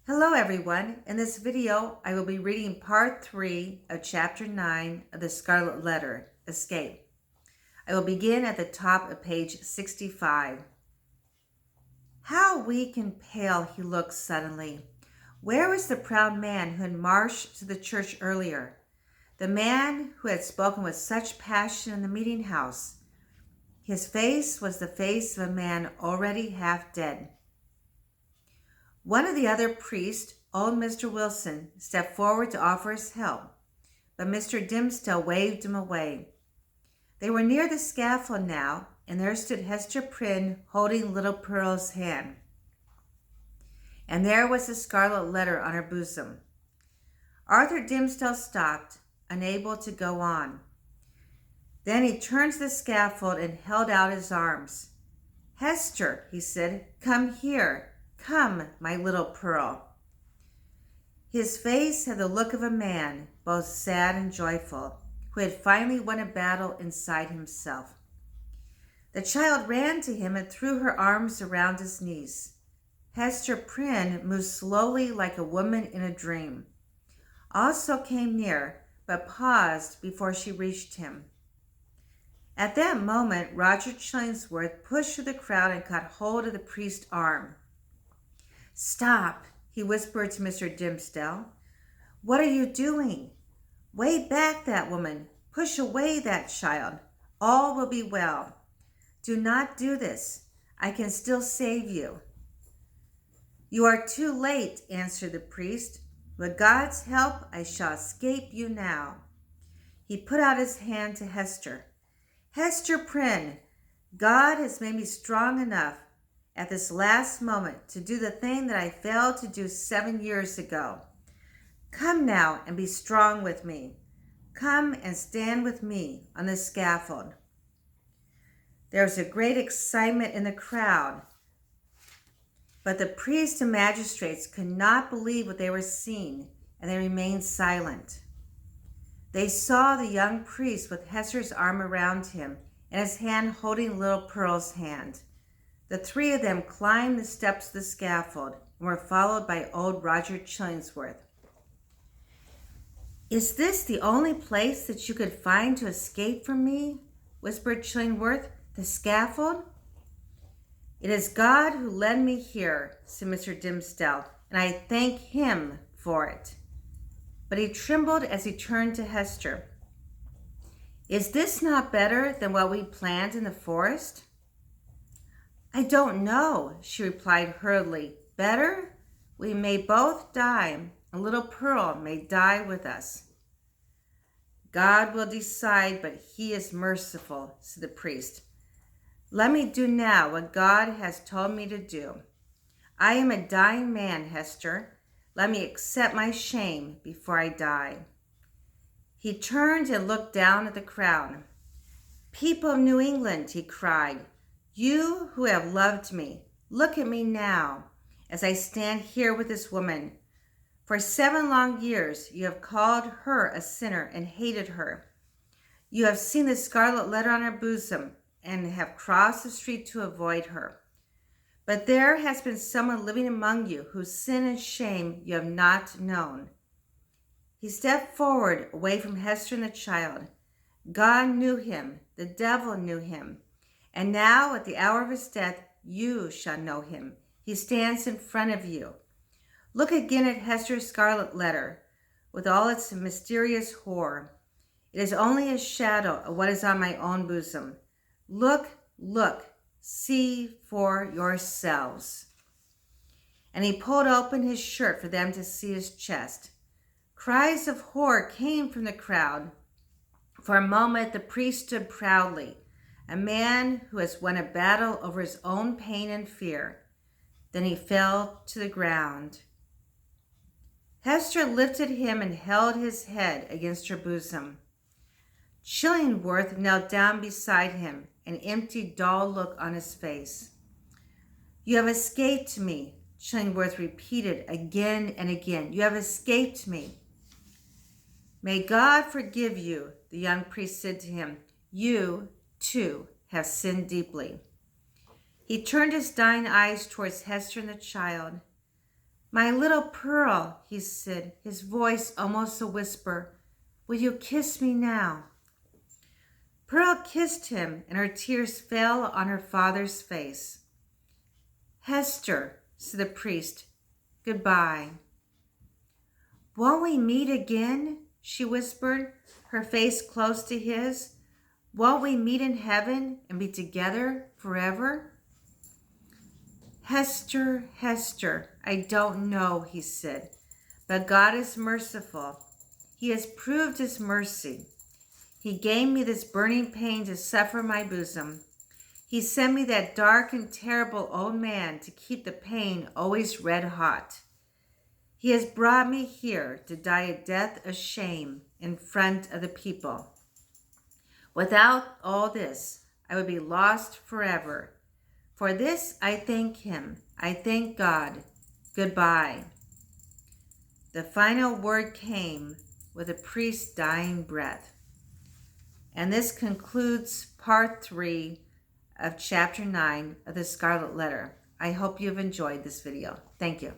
Hello everyone. In this video, I will be reading part 3 of chapter 9 of the Scarlet Letter, Escape. I will begin at the top of page 65. How weak and pale he looked suddenly. Where was the proud man who had marched to the church earlier? The man who had spoken with such passion in the meeting house? His face was the face of a man already half dead. One of the other priests, old Mr. Wilson, stepped forward to offer his help, but Mr. Dimmesdale waved him away. They were near the scaffold now, and there stood Hester Prynne holding little Pearl's hand. And there was the scarlet letter on her bosom. Arthur Dimmesdale stopped, unable to go on. Then he turned to the scaffold and held out his arms. "Hester," he said, "come here. Come, my little Pearl." His face had the look of a man, both sad and joyful, who had finally won a battle inside himself. The child ran to him and threw her arms around his knees. Hester Prynne moved slowly like a woman in a dream. Also came near, but paused before she reached him. At that moment, Roger Chillingsworth pushed through the crowd and caught hold of the priest's arm. "Stop," he whispered to Mr. Dimmesdale. "What are you doing? Wave back that woman. Push away that child. All will be well. Do not do this. I can still save you." "You are too late," answered the priest. "With God's help, I shall escape you now." He put out his hand to Hester. "Hester Prynne, God has made me strong enough at this last moment to do the thing that I failed to do 7 years ago. Come now and be strong with me. Come and stand with me on the scaffold." There was a great excitement in the crowd, but the priests and magistrates could not believe what they were seeing, and they remained silent. They saw the young priest with Hester's arm around him and his hand holding little Pearl's hand. The three of them climbed the steps of the scaffold and were followed by old Roger Chillingsworth. "Is this the only place that you could find to escape from me?" whispered Chillingworth. "The scaffold?" "It is God who led me here," said Mr. Dimmesdale, "and I thank him for it." But he trembled as he turned to Hester. "Is this not better than what we planned in the forest?" "I don't know," she replied hurriedly. "Better? We may both die, and little Pearl may die with us." "God will decide, but he is merciful," said the priest. "Let me do now what God has told me to do. I am a dying man, Hester. Let me accept my shame before I die." He turned and looked down at the crowd. "People of New England," he cried, "you who have loved me, look at me now as I stand here with this woman. For 7 long years you have called her a sinner and hated her. You have seen the scarlet letter on her bosom and have crossed the street to avoid her. But there has been someone living among you whose sin and shame you have not known." He stepped forward away from Hester and the child. "God knew him, the devil knew him, and now at the hour of his death you shall know him. He stands in front of you. Look again at Hester's scarlet letter, with all its mysterious horror. It is only a shadow of what is on my own bosom. Look, look, see for yourselves." And he pulled open his shirt for them to see his chest. Cries of horror came from the crowd. For a moment the priest stood proudly, a man who has won a battle over his own pain and fear. Then he fell to the ground. Hester lifted him and held his head against her bosom. Chillingworth knelt down beside him, an empty, dull look on his face. "You have escaped me," Chillingworth repeated again and again. "You have escaped me." "May God forgive you," the young priest said to him. "You, too, have sinned deeply." He turned his dying eyes towards Hester and the child. My little Pearl, he said, his voice almost a whisper, will you kiss me now? Pearl kissed him, and her tears fell on her father's face. Hester, said the priest, goodbye. Won't we meet again? She whispered, her face close to his. Won't we meet in heaven and be together forever? Hester, Hester, I don't know, he said, but God is merciful. He has proved his mercy. He gave me this burning pain to suffer my bosom. He sent me that dark and terrible old man to keep the pain always red hot. He has brought me here to die a death of shame in front of the people. Without all this, I would be lost forever. For this, I thank him. I thank God. Goodbye. The final word came with a priest's dying breath. And this concludes part 3 of chapter 9 of the Scarlet Letter. I hope you've enjoyed this video. Thank you.